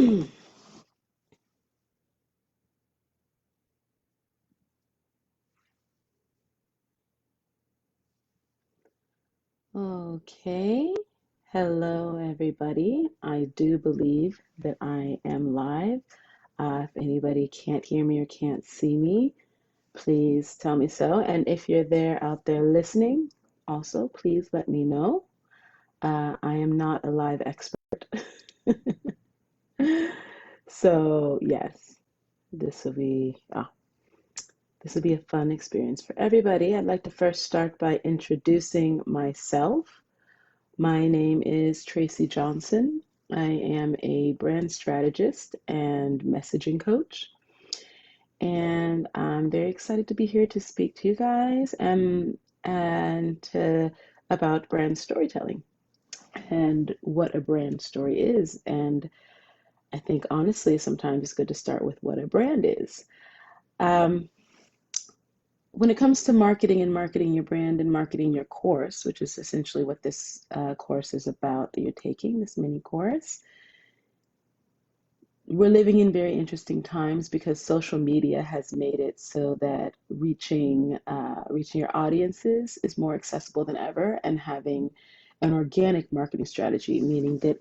Okay. Hello, everybody. I do believe that I am live. If anybody can't hear me or can't see me, please tell me so. And if you're there out there listening, also please let me know. I am not a live expert. So, yes, this will be this will be a fun experience for everybody. I'd like to first start by introducing myself. My name is Tracy Johnson. I am a brand strategist and messaging coach. And I'm very excited to be here to speak to you guys about brand storytelling and what a brand story is. And I think honestly, sometimes it's good to start with what a brand is. Um, when it comes to marketing and marketing your brand and marketing your course, which is essentially what this course is about that you're taking, this mini course, we're living in very interesting times because social media has made it so that reaching your audiences is more accessible than ever, and having an organic marketing strategy, meaning that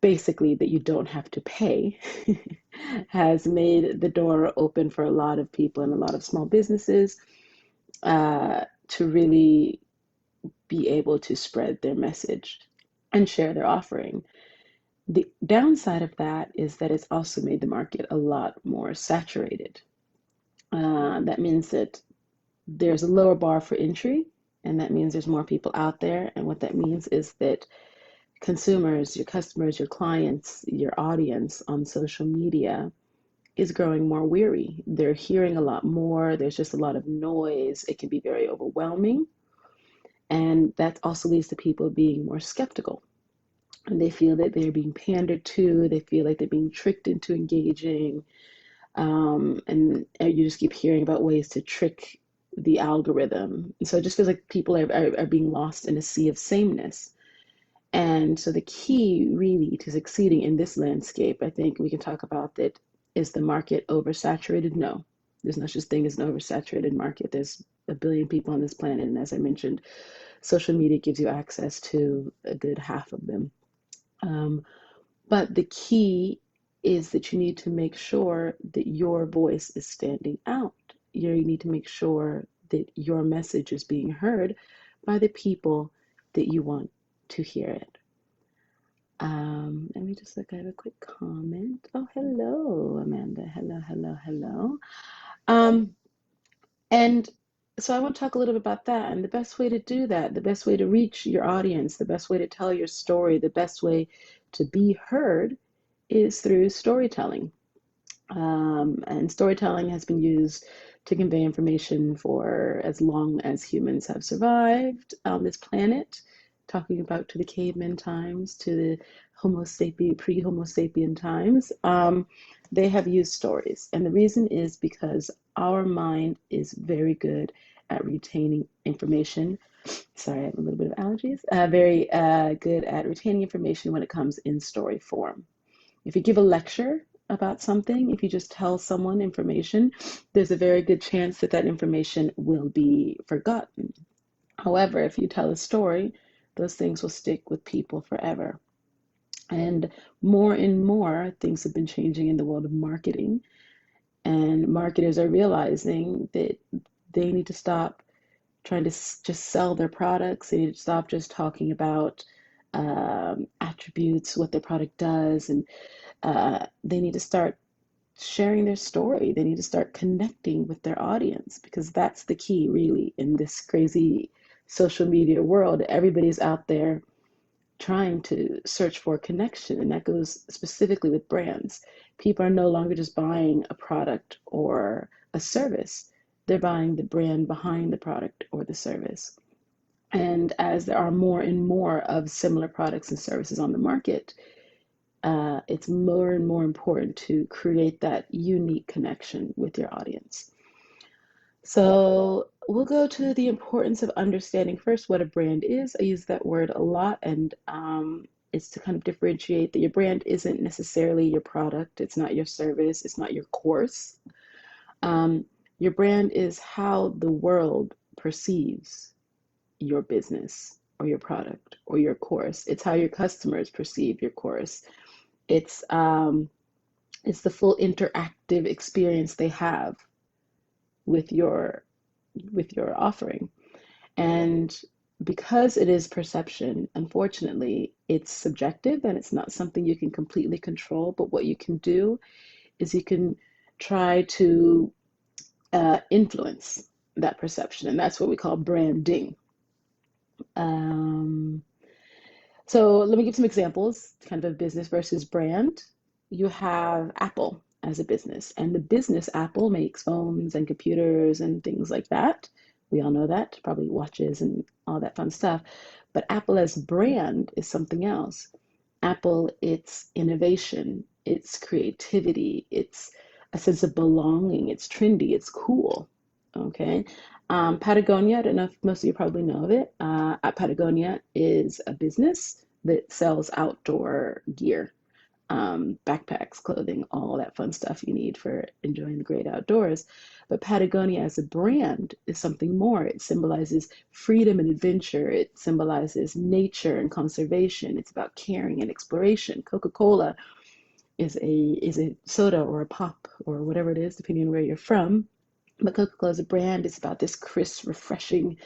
basically that you don't have to pay, has made the door open for a lot of people and a lot of small businesses to really be able to spread their message and share their offering. The downside of that is that it's also made the market a lot more saturated. That means that there's a lower bar for entry, and that means there's more people out there. And what that means is that consumers, your customers, your clients, your audience on social media is growing more weary. They're hearing a lot more. There's just a lot of noise. It can be very overwhelming. And that also leads to people being more skeptical. And they feel that they're being pandered to, they feel like they're being tricked into engaging. And you just keep hearing about ways to trick the algorithm. And so it just feels like people are being lost in a sea of sameness. And so the key really to succeeding in this landscape, I think we can talk about that. Is the market oversaturated? No. There's no such thing as an oversaturated market. There's a billion people on this planet. And as I mentioned, social media gives you access to a good half of them. Um, but the key is that you need to make sure that your voice is standing out. You need to make sure that your message is being heard by the people that you want to hear it. Let me just look at a quick comment. Oh, hello, Amanda. Hello, hello, hello. Um, and so I want to talk a little bit about that and the best way to do that, the best way to reach your audience, the best way to tell your story, the best way to be heard is through storytelling. And storytelling has been used to convey information for as long as humans have survived on this planet, talking about to the caveman times, to the Homo sapien, pre-Homo sapien times. They have used stories. And the reason is because our mind is very good at retaining information. Sorry, I have a little bit of allergies. Very good at retaining information when it comes in story form. If you give a lecture about something, if you just tell someone information, there's a very good chance that that information will be forgotten. However, if you tell a story, those things will stick with people forever. And more things have been changing in the world of marketing. And marketers are realizing that they need to stop trying to just sell their products. They need to stop just talking about attributes, what their product does, and they need to start sharing their story. They need to start connecting with their audience because that's the key, really, in this crazy social media world. Everybody's out there trying to search for connection, and that goes specifically with brands. People are no longer just buying a product or a service, they're buying the brand behind the product or the service. And as there are more and more of similar products and services on the market, it's more and more important to create that unique connection with your audience. So we'll go to the importance of understanding first what a brand is. I use that word a lot, and It's to kind of differentiate that your brand isn't necessarily your product, it's not your service, it's not your course. Um, your brand is how the world perceives your business or your product or your course. It's how your customers perceive your course. It's um, it's the full interactive experience they have with your offering. And because it is perception, unfortunately, it's subjective and it's not something you can completely control. But what you can do is you can try to influence that perception. And that's what we call branding. Um, so let me give some examples, kind of business versus brand. You have Apple as a business, and the business Apple makes phones and computers and things like that. We all know that, probably watches and all that fun stuff. But Apple as brand is something else. Apple, it's innovation, it's creativity, it's a sense of belonging, it's trendy, it's cool. Okay. Patagonia, I don't know if most of you probably know of it. Patagonia is a business that sells outdoor gear, backpacks, clothing, all that fun stuff you need for enjoying the great outdoors. But Patagonia as a brand is something more. It symbolizes freedom and adventure. It symbolizes nature and conservation. It's about caring and exploration. Coca-Cola is a soda or a pop or whatever it is, depending on where you're from. But Coca-Cola as a brand is about this crisp, refreshing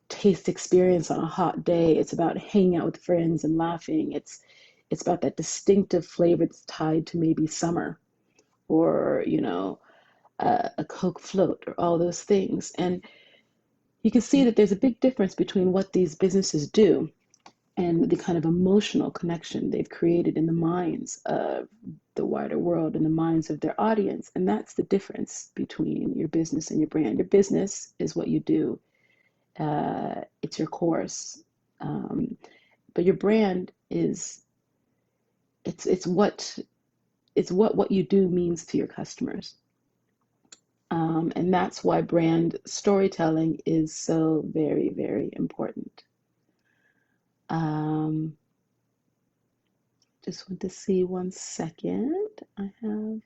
taste experience on a hot day. It's about hanging out with friends and laughing. It's about that distinctive flavor that's tied to maybe summer or, a Coke float or all those things. And you can see that there's a big difference between what these businesses do and the kind of emotional connection they've created in the minds of the wider world and the minds of their audience. And that's the difference between your business and your brand. Your business is what you do. It's your course, but your brand is it's what you do means to your customers, and that's why brand storytelling is so very, very important. Um, just want to see 1 second. I have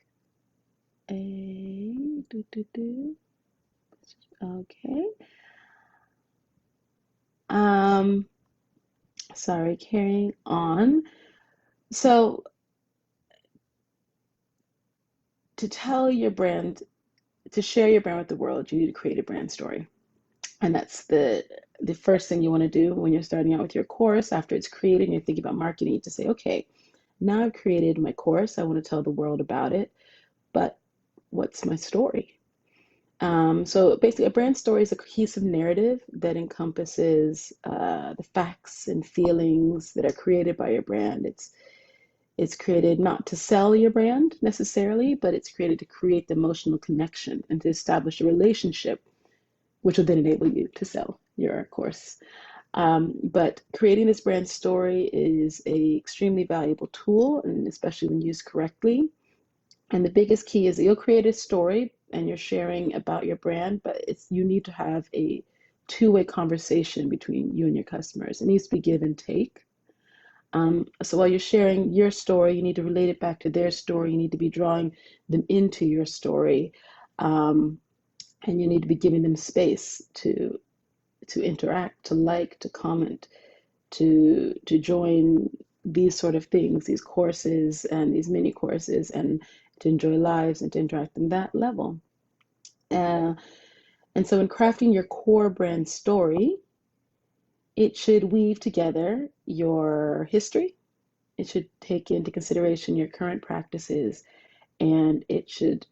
a okay. Um, sorry, carrying on. So to tell your brand, to share your brand with the world, you need to create a brand story. And that's the first thing you want to do when you're starting out with your course. After it's created and you're thinking about marketing, to say, okay, now I've created my course. I want to tell the world about it, but what's my story? So basically, a brand story is a cohesive narrative that encompasses the facts and feelings that are created by your brand. It's created not to sell your brand necessarily, but it's created to create the emotional connection and to establish a relationship, which will then enable you to sell your course. But creating this brand story is a extremely valuable tool, and especially when used correctly. And the biggest key is that you'll create a story and you're sharing about your brand, but you need to have a two-way conversation between you and your customers. It needs to be give and take. So while you're sharing your story, you need to relate it back to their story. You need to be drawing them into your story, and you need to be giving them space to interact, to like, to comment, to join these sort of things, these courses and these mini courses, and to enjoy lives and to interact on that level. Uh, and so, in crafting your core brand story, it should weave together your history. It should take into consideration your current practices, and it should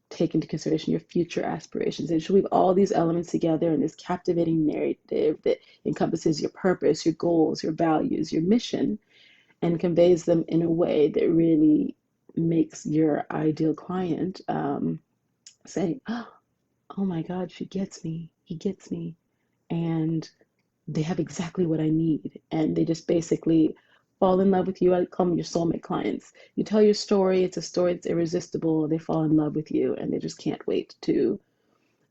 take into consideration your future aspirations. And it should weave all these elements together in this captivating narrative that encompasses your purpose, your goals, your values, your mission, and conveys them in a way that really makes your ideal client say, oh my God, she gets me, he gets me, and they have exactly what I need. And they just basically fall in love with you. I call them your soulmate clients. You tell your story, it's a story that's irresistible. They fall in love with you and they just can't wait to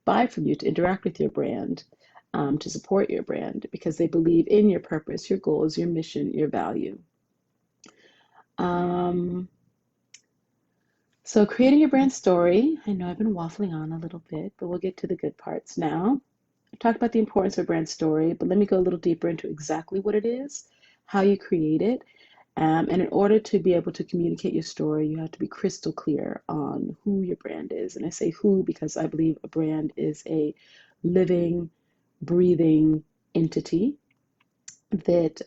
buy from you, to interact with your brand, to support your brand because they believe in your purpose, your goals, your mission, your value. Um, so creating your brand story. I know I've been waffling on a little bit, but we'll get to the good parts now. I talked about the importance of brand story, but let me go a little deeper into exactly what it is, how you create it. And in order to be able to communicate your story, you have to be crystal clear on who your brand is. And I say who because I believe a brand is a living, breathing entity that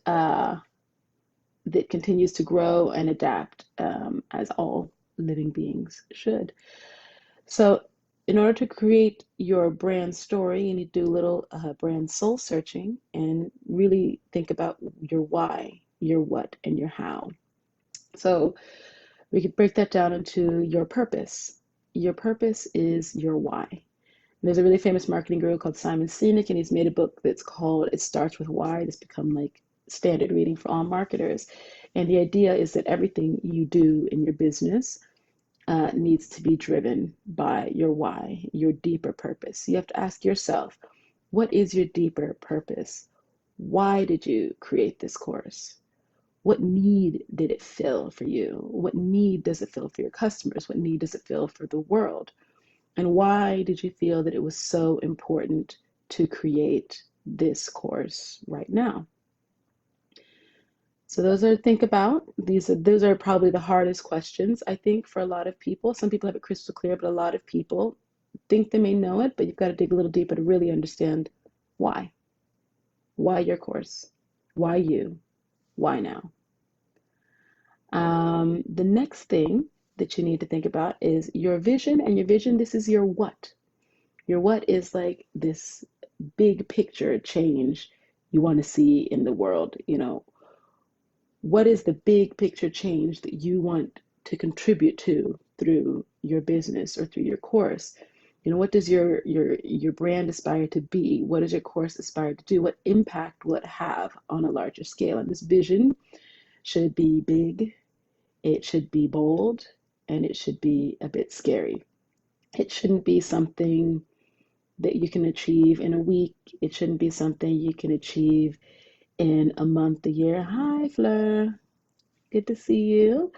that continues to grow and adapt as all living beings should. So, in order to create your brand story, you need to do a little brand soul searching and really think about your why, your what, and your how. So, we could break that down into your purpose. Your purpose is your why. There's a really famous marketing guru called Simon Sinek, and he's made a book that's called It Starts With Why. It's become like standard reading for all marketers. And the idea is that everything you do in your business needs to be driven by your why, your deeper purpose. You have to ask yourself, what is your deeper purpose? Why did you create this course? What need did it fill for you? What need does it fill for your customers? What need does it fill for the world? And why did you feel that it was so important to create this course right now? So those are to think about. Those are probably the hardest questions, I think, for a lot of people. Some people have it crystal clear, but a lot of people think they may know it, but you've got to dig a little deeper to really understand why. Why your course? Why you? Why now? The next thing that you need to think about is your vision. And your vision, this is your what. Your what is like this big picture change you want to see in the world. What is the big picture change that you want to contribute to through your business or through your course? What does your brand aspire to be? What does your course aspire to do? What impact will it have on a larger scale? And this vision should be big, it should be bold, and it should be a bit scary. It shouldn't be something that you can achieve in a week. It shouldn't be something you can achieve in a month, a year. Hi, Fleur. Good to see you.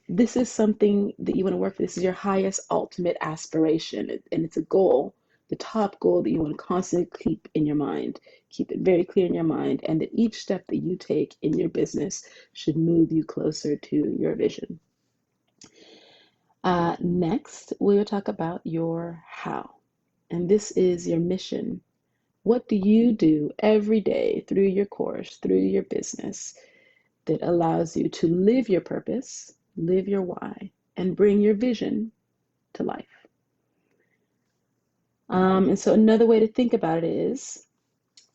This is something that you want to work for. This is your highest ultimate aspiration, and it's a goal, the top goal that you want to constantly keep in your mind. Keep it very clear in your mind, and that each step that you take in your business should move you closer to your vision. Next, we'll talk about your how, and this is your mission. What do you do every day through your course, through your business, that allows you to live your purpose, live your why, and bring your vision to life? And so another way to think about it is,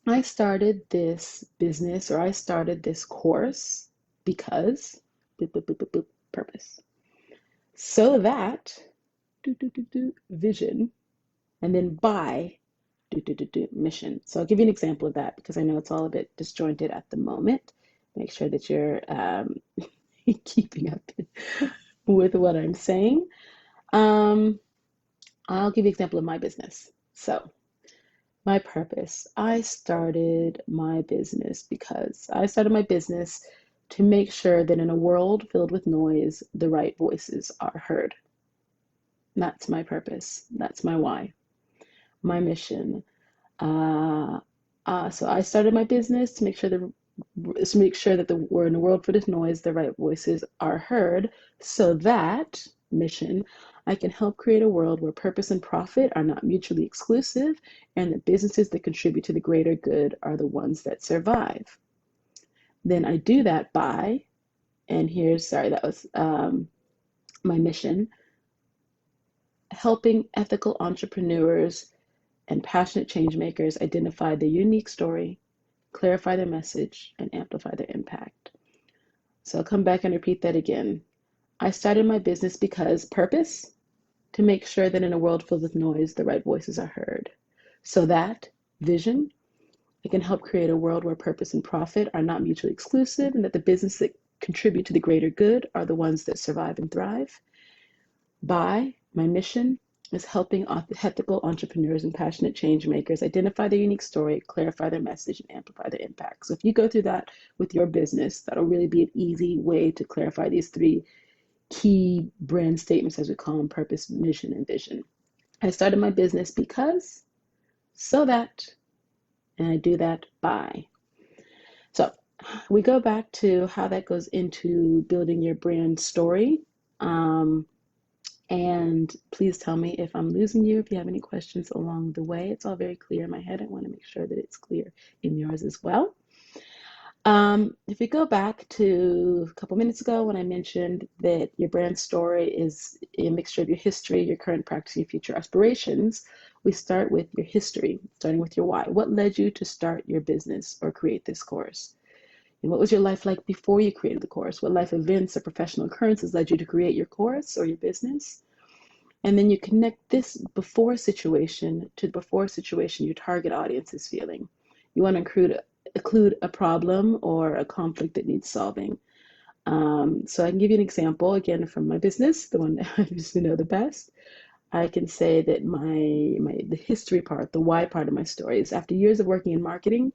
I started this business or I started this course because boop, boop, boop, boop, boop, purpose. So that vision, and then by mission. So I'll give you an example of that because I know it's all a bit disjointed at the moment. Make sure that you're keeping up with what I'm saying. I'll give you an example of my business. So my purpose. I started my business because I started my business to make sure that in a world filled with noise, the right voices are heard. That's my purpose. That's my why, my mission. So I started my business to make sure that we're in a world filled with noise, the right voices are heard, so that mission, I can help create a world where purpose and profit are not mutually exclusive, and the businesses that contribute to the greater good are the ones that survive. Then I do that by, and here's, sorry, that was my mission, helping ethical entrepreneurs and passionate change makers identify their unique story, clarify their message, and amplify their impact. So I'll come back and repeat that again. I started my business because purpose, to make sure that in a world filled with noise, the right voices are heard. So that vision, it can help create a world where purpose and profit are not mutually exclusive, and that the businesses that contribute to the greater good are the ones that survive and thrive. By my mission, is helping ethical entrepreneurs and passionate change makers identify their unique story, clarify their message, and amplify their impact. So if you go through that with your business, that'll really be an easy way to clarify these three key brand statements, as we call them: purpose, mission, and vision. I started my business because, so that, and I do that by. So we go back to how that goes into building your brand story. And please tell me if I'm losing you, if you have any questions along the way. It's all very clear in my head. I want to make sure that it's clear in yours as well. If we go back to a couple minutes ago when I mentioned that your brand story is a mixture of your history, your current practice, and your future aspirations, we start with your history, starting with your why. What led you to start your business or create this course? And what was your life like before you created the course? What life events or professional occurrences led you to create your course or your business? And then you connect this before situation to the before situation your target audience is feeling. You want to include a problem or a conflict that needs solving. So I can give you an example again from my business, the one that I used to know the best. I can say that the history part, the why part of my story is after years of working in marketing,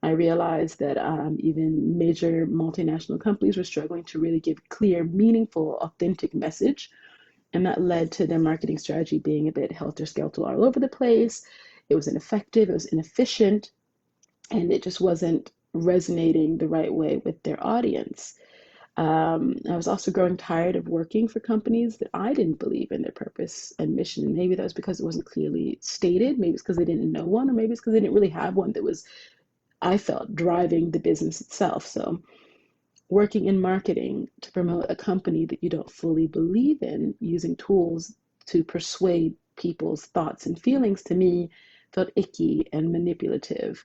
I realized that even major multinational companies were struggling to really give clear, meaningful, authentic message. And that led to their marketing strategy being a bit helter-skelter all over the place. It was ineffective, it was inefficient, and it just wasn't resonating the right way with their audience. I was also growing tired of working for companies that I didn't believe in their purpose and mission. And maybe that was because it wasn't clearly stated. Maybe it's because they didn't know one, or maybe it's because they didn't really have one that was, I felt, driving the business itself. So working in marketing to promote a company that you don't fully believe in, using tools to persuade people's thoughts and feelings, to me felt icky and manipulative.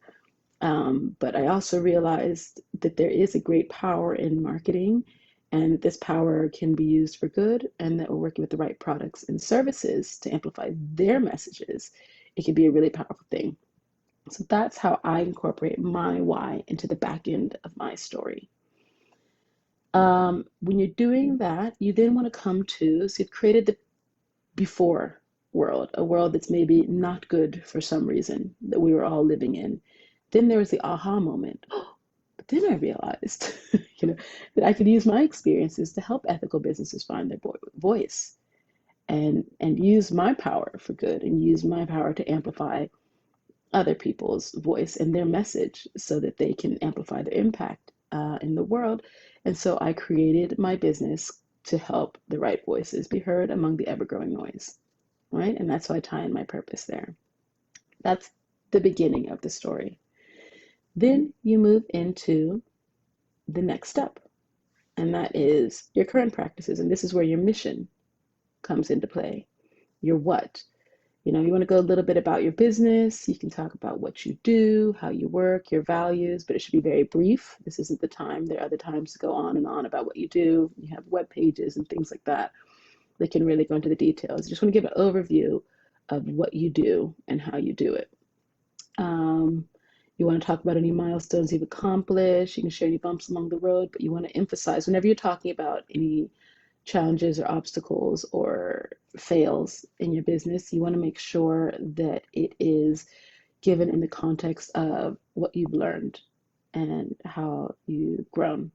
But I also realized that there is a great power in marketing, and this power can be used for good, and that we're working with the right products and services to amplify their messages. It can be a really powerful thing. So that's how I incorporate my why into the back end of my story. When you're doing that, you then want to come to, so you've created the before world, a world that's maybe not good for some reason that we were all living in. Then there was the aha moment. Oh, but then I realized, that I could use my experiences to help ethical businesses find their voice and use my power for good and use my power to amplify other people's voice and their message so that they can amplify their impact in the world. And so I created my business to help the right voices be heard among the ever growing noise, right? And that's why I tie in my purpose there. That's the beginning of the story. Then you move into the next step, and that is your current practices. And this is where your mission comes into play. Your what. You want to go a little bit about your business. You can talk about what you do, how you work, your values, but it should be very brief. This isn't the time. There are other times to go on and on about what you do. You have web pages and things like that. They can really go into the details. You just want to give an overview of what you do and how you do it. You want to talk about any milestones you've accomplished. You can share any bumps along the road, but you want to emphasize whenever you're talking about any challenges or obstacles or fails in your business, you want to make sure that it is given in the context of what you've learned and how you've grown.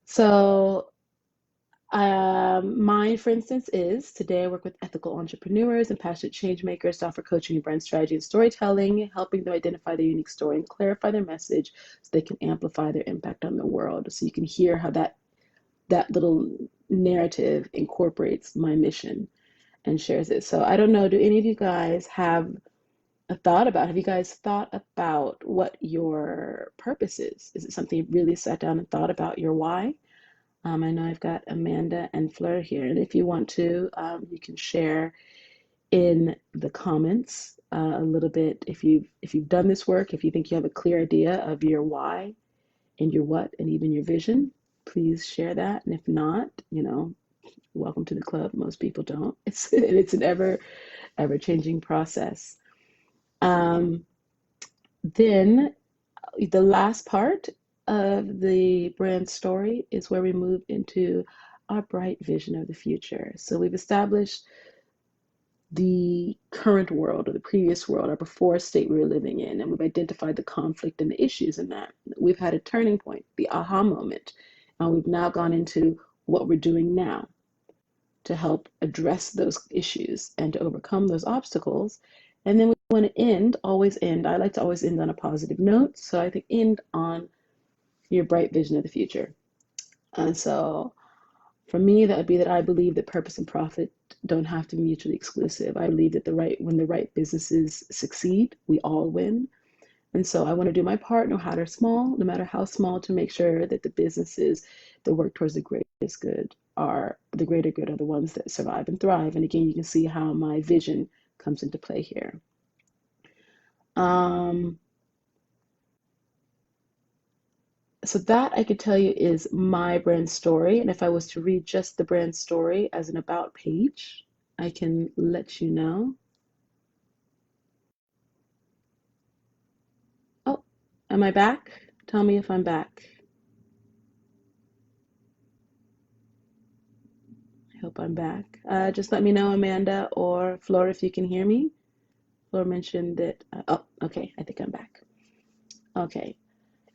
So mine, for instance, is today I work with ethical entrepreneurs and passionate change makers to offer coaching, brand strategy, and storytelling, helping them identify their unique story and clarify their message so they can amplify their impact on the world. So you can hear how that little narrative incorporates my mission and shares it. So I don't know, do any of you guys have have you guys thought about what your purpose is? Is it something you really sat down and thought about your why? I know I've got Amanda and Fleur here, and if you want to, you can share in the comments a little bit if you've done this work, if you think you have a clear idea of your why and your what and even your vision, please share that. And if not, welcome to the club. Most people don't. It's an ever changing process. Then the last part of the brand story is where we move into our bright vision of the future. So we've established the current world or the previous world, our before state we were living in, and we've identified the conflict and the issues in that. We've had a turning point, the aha moment, and we've now gone into what we're doing now to help address those issues and to overcome those obstacles. And then we want to always end. I like to always end on a positive note. So I think end on your bright vision of the future. And so for me, that would be that I believe that purpose and profit don't have to be mutually exclusive. I believe that when the right businesses succeed, we all win. And so I want to do my part, no matter how small, to make sure that the businesses that work towards the greatest good are the greater good are the ones that survive and thrive. And again, you can see how my vision comes into play here. So that I could tell you is my brand story. And if I was to read just the brand story as an about page, I can let you know. Oh, am I back? Tell me if I'm back. I hope I'm back. Just let me know, Amanda or Flora, if you can hear me. Flora mentioned that. Oh, okay. I think I'm back. Okay.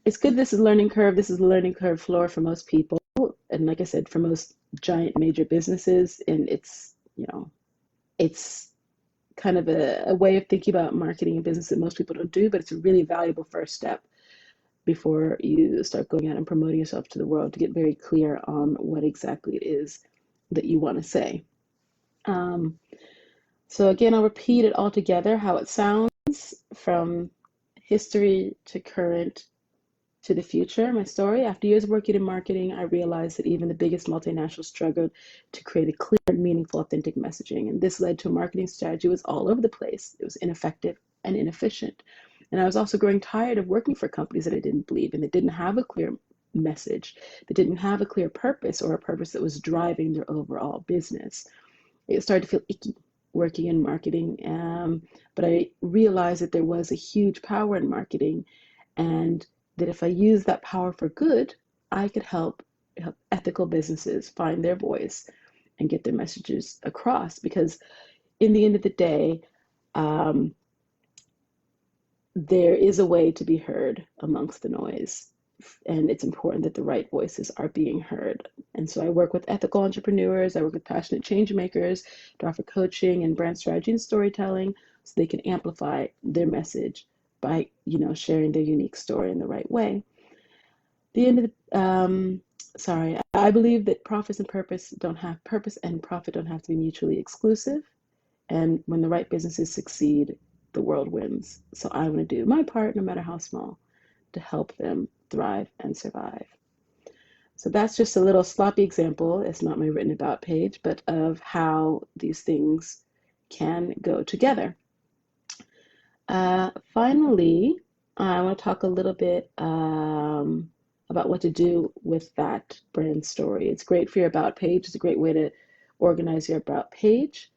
It's good. This is learning curve. This is the learning curve, Flora, for most people. And like I said, for most giant major businesses. And it's kind of a way of thinking about marketing and business that most people don't do, but it's a really valuable first step before you start going out and promoting yourself to the world, to get very clear on what exactly it is that you want to say. So again, I'll repeat it all together, how it sounds from history to current to the future. My story: after years working in marketing, I realized that even the biggest multinationals struggled to create a clear, meaningful, authentic messaging. And this led to a marketing strategy that was all over the place. It was ineffective and inefficient. And I was also growing tired of working for companies that I didn't believe in, that didn't have a clear message, that didn't have a clear purpose, or a purpose that was driving their overall business. It started to feel icky working in marketing. But I realized that there was a huge power in marketing, and that if I use that power for good, I could help ethical businesses find their voice and get their messages across. Because in the end of the day, there is a way to be heard amongst the noise. And it's important that the right voices are being heard. And so I work with ethical entrepreneurs, I work with passionate change makers to offer coaching and brand strategy and storytelling so they can amplify their message by, sharing their unique story in the right way. The end of I believe that purpose and profit don't have to be mutually exclusive. And when the right businesses succeed, the world wins. So I want to do my part, no matter how small, to help them thrive and survive. So that's just a little sloppy example. It's not my written about page, but of how these things can go together. Finally, I want to talk a little bit about what to do with that brand story. It's great for your about page. It's a great way to organize your about page,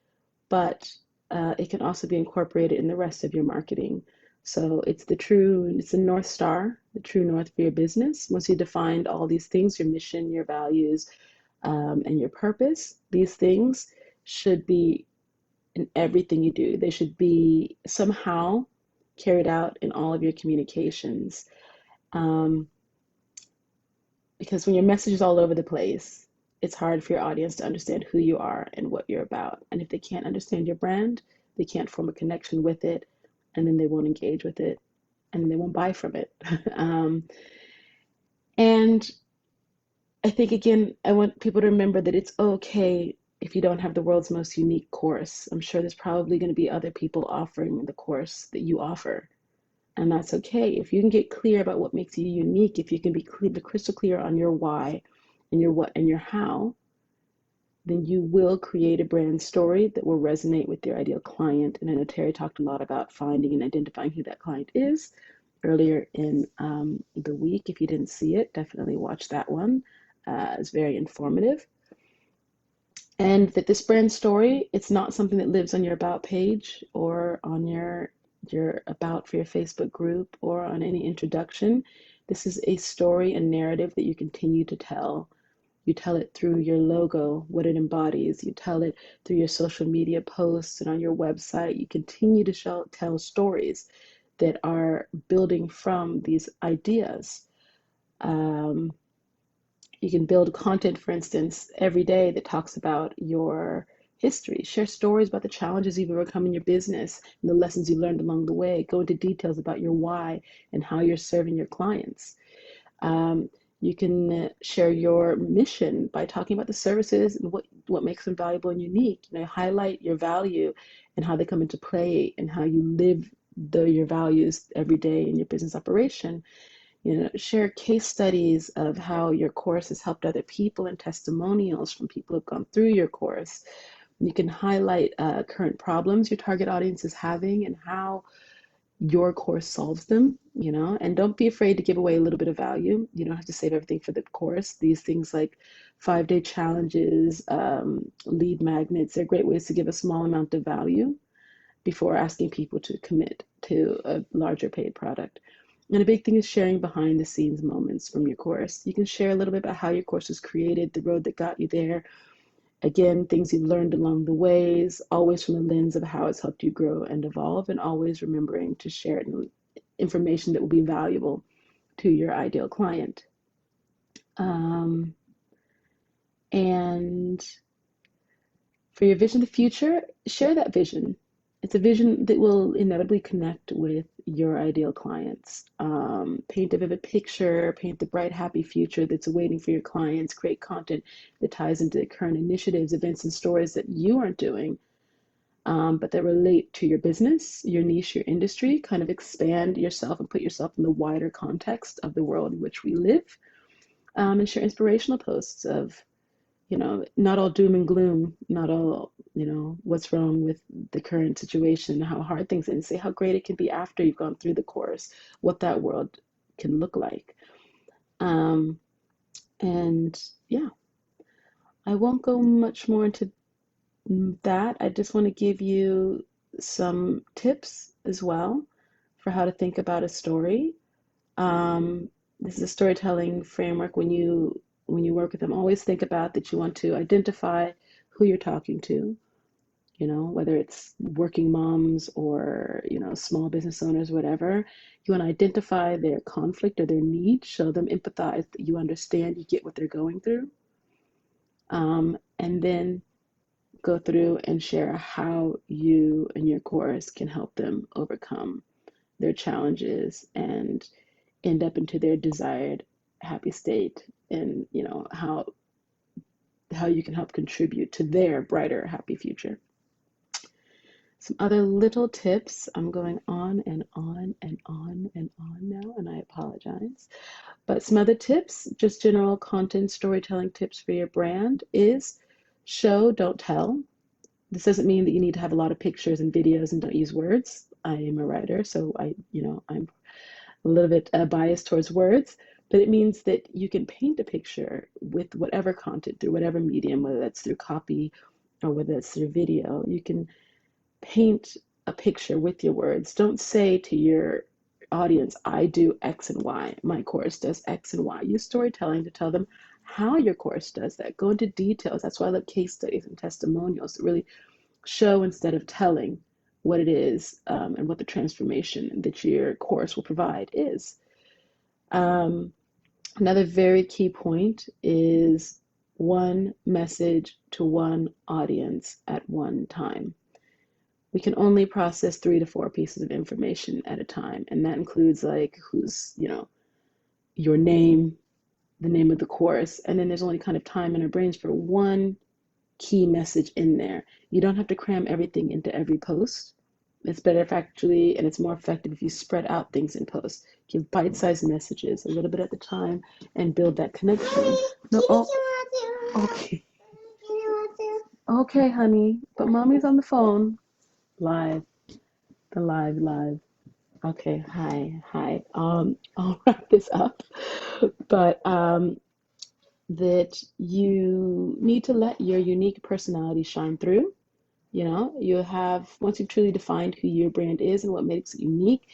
but it can also be incorporated in the rest of your marketing. So it's the North Star, the true north for your business. Once you defined all these things, your mission, your values, and your purpose, these things should be in everything you do. They should be somehow carried out in all of your communications. Because when your message is all over the place, it's hard for your audience to understand who you are and what you're about. And if they can't understand your brand, they can't form a connection with it, and then they won't engage with it, and they won't buy from it. And I think, again, I want people to remember that it's okay if you don't have the world's most unique course. I'm sure there's probably going to be other people offering the course that you offer. And that's okay. If you can get clear about what makes you unique, if you can be crystal clear on your why and your what and your how, then you will create a brand story that will resonate with your ideal client. And I know Terry talked a lot about finding and identifying who that client is earlier in the week. If you didn't see it, definitely watch that one. It's very informative. And that this brand story, it's not something that lives on your about page or on your about for your Facebook group or on any introduction. This is a story and narrative that you continue to tell You tell it through your logo, what it embodies. You tell it through your social media posts and on your website. You continue to tell stories that are building from these ideas. Um, you can build content, for instance, every day that talks about your history. Share stories about the challenges you've overcome in your business and the lessons you learned along the way. Go into details about your why and how you're serving your clients. Um, you can share your mission by talking about the services and what makes them valuable and unique. Highlight your value and how they come into play and how you live your values every day in your business operation. Share case studies of how your course has helped other people and testimonials from people who've gone through your course. You can highlight current problems your target audience is having and how your course solves them, and don't be afraid to give away a little bit of value. You don't have to save everything for the course. These things like 5-day challenges, lead magnets, they're great ways to give a small amount of value before asking people to commit to a larger paid product. And a big thing is sharing behind the scenes moments from your course. You can share a little bit about how your course was created, the road that got you there. Again, things you've learned along the ways, always from the lens of how it's helped you grow and evolve, and always remembering to share information that will be valuable to your ideal client. Um, and For your vision of the future, share that vision. It's a vision that will inevitably connect with your ideal clients. Paint a vivid picture, paint the bright, happy future that's awaiting for your clients. Create content that ties into current initiatives, events, and stories that you aren't doing, but that relate to your business, your niche, your industry. Kind of expand yourself and put yourself in the wider context of the world in which we live. And share inspirational posts of not all doom and gloom, not all, what's wrong with the current situation, how hard things are, and say how great it can be after you've gone through the course, what that world can look like. Um, and yeah, I won't go much more into that. I just want to give you some tips as well for how to think about a story. Um, this is a storytelling framework. When you work with them, always think about that you want to identify who you're talking to, whether it's working moms or, small business owners, whatever. You want to identify their conflict or their need, show them empathize, that you understand, you get what they're going through. And then go through and share how you and your course can help them overcome their challenges and end up into their desired happy state, and how you can help contribute to their brighter happy future. Some other little tips. I'm going on and on and on and on now, and I apologize. But some other tips, just general content storytelling tips for your brand, is show, don't tell. This doesn't mean that you need to have a lot of pictures and videos and don't use words. I am a writer, so I'm a little bit biased towards words, but it means that you can paint a picture with whatever content, through whatever medium, whether that's through copy or whether it's through video. You can paint a picture with your words. Don't say to your audience, I do X and Y. My course does X and Y. Use storytelling to tell them how your course does that. Go into details. That's why I love case studies and testimonials, to really show instead of telling what it is, and what the transformation that your course will provide is. Um, Another very key point is one message to one audience at one time. We can only process 3 to 4 pieces of information at a time, and that includes like your name, the name of the course, and then there's only kind of time in our brains for one key message in there. You don't have to cram everything into every post. It's better if actually, and it's more effective if you spread out things in posts. Give bite-sized messages a little bit at a time and build that connection. No, okay. Okay, honey. But mommy's on the phone. Live. Live. Okay, hi. I'll wrap this up. But that you need to let your unique personality shine through. You have, once you've truly defined who your brand is and what makes it unique,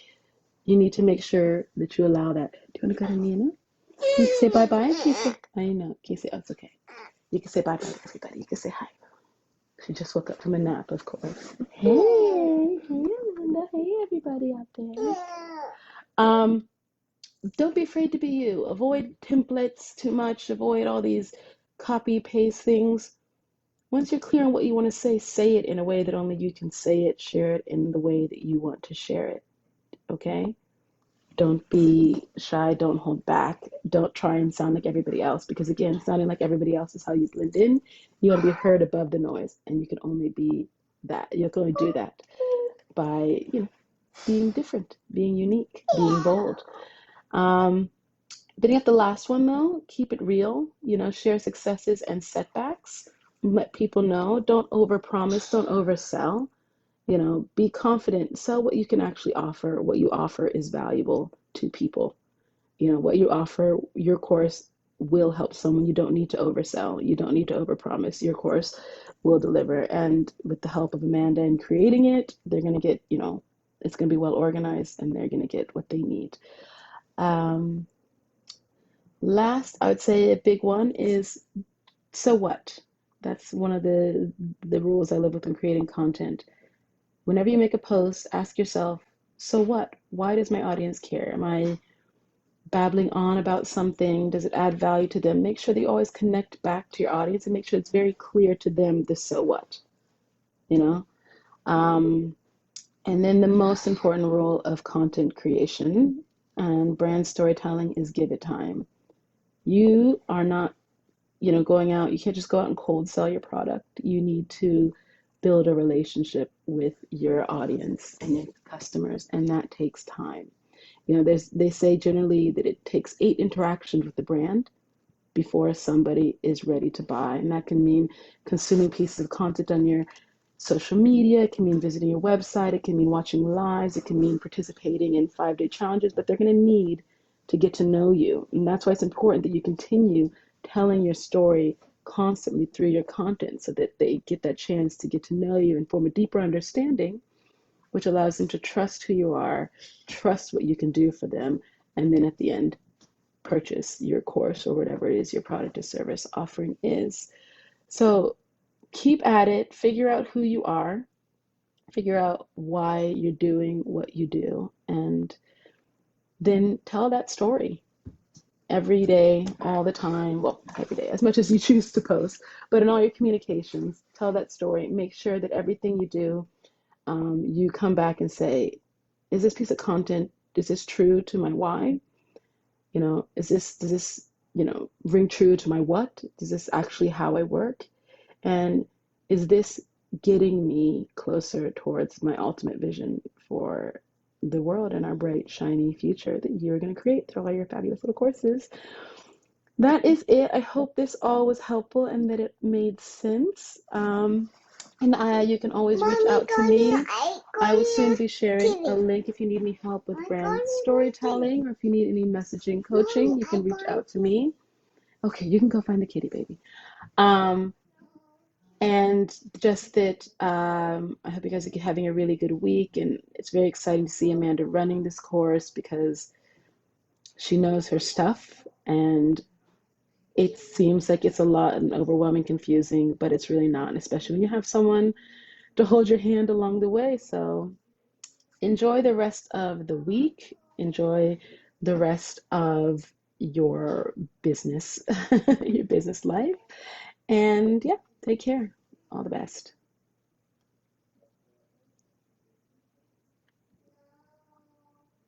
you need to make sure that you allow that. Do you want to go to Nina? Can you say bye-bye? Can you say, I know. Can you say, oh, it's okay. You can say bye-bye to everybody. You can say hi. She just woke up from a nap, of course. Hey, hey, Amanda. Hey, everybody out there. Um, don't be afraid to be you. Avoid templates too much. Avoid all these copy paste things. Once you're clear on what you want to say it in a way that only you can say it. Share it in the way that you want to share it. Okay? Don't be shy. Don't hold back. Don't try and sound like everybody else because, again, sounding like everybody else is how you blend in. You want to be heard above the noise, and you can only be that. You can only do that by, being different, being unique, being bold. Then you have the last one though, keep it real, share successes and setbacks. Let people know. Don't overpromise, don't oversell. Be confident, sell what you can actually offer. What you offer is valuable to people. What you offer, your course will help someone. You don't need to oversell. You don't need to overpromise. Your course will deliver. And with the help of Amanda in creating it, they're going to get, it's going to be well organized and they're going to get what they need. Um, Last, I would say a big one is so what? That's one of the rules I live with in creating content. Whenever you make a post, ask yourself, so what? Why does my audience care? Am I babbling on about something? Does it add value to them? Make sure that you always connect back to your audience and make sure it's very clear to them the so what, you know? Um, and then the most important rule of content creation and brand storytelling is give it time. You are not going out, you can't just go out and cold sell your product. You need to build a relationship with your audience and your customers, and that takes time. They say generally that it takes 8 interactions with the brand before somebody is ready to buy. And that can mean consuming pieces of content on your social media, it can mean visiting your website, it can mean watching lives, it can mean participating in 5-day challenges, but they're going to need to get to know you. And that's why it's important that you continue telling your story constantly through your content so that they get that chance to get to know you and form a deeper understanding, which allows them to trust who you are, trust what you can do for them, and then at the end, purchase your course or whatever it is your product or service offering is. So keep at it, figure out who you are, figure out why you're doing what you do, and then tell that story every day, all the time. Well, every day, as much as you choose to post, but in all your communications, tell that story. Make sure that everything you do, you come back and say, is this piece of content, is this true to my why? Does this, ring true to my what? Is this actually how I work? And is this getting me closer towards my ultimate vision for the world and our bright, shiny future that you're going to create through all your fabulous little courses? That is it. I hope this all was helpful and that it made sense. And you can always reach out to me. I will soon be sharing a link if you need any help with brand storytelling or if you need any messaging coaching, you can reach out to me. Okay, you can go find the kitty, baby. Um, and just that I hope you guys are having a really good week. And it's very exciting to see Amanda running this course because she knows her stuff. And it seems like it's a lot and overwhelming, confusing, but it's really not, especially when you have someone to hold your hand along the way. So enjoy the rest of the week. Enjoy the rest of your business, your business life. And yeah, take care. All the best.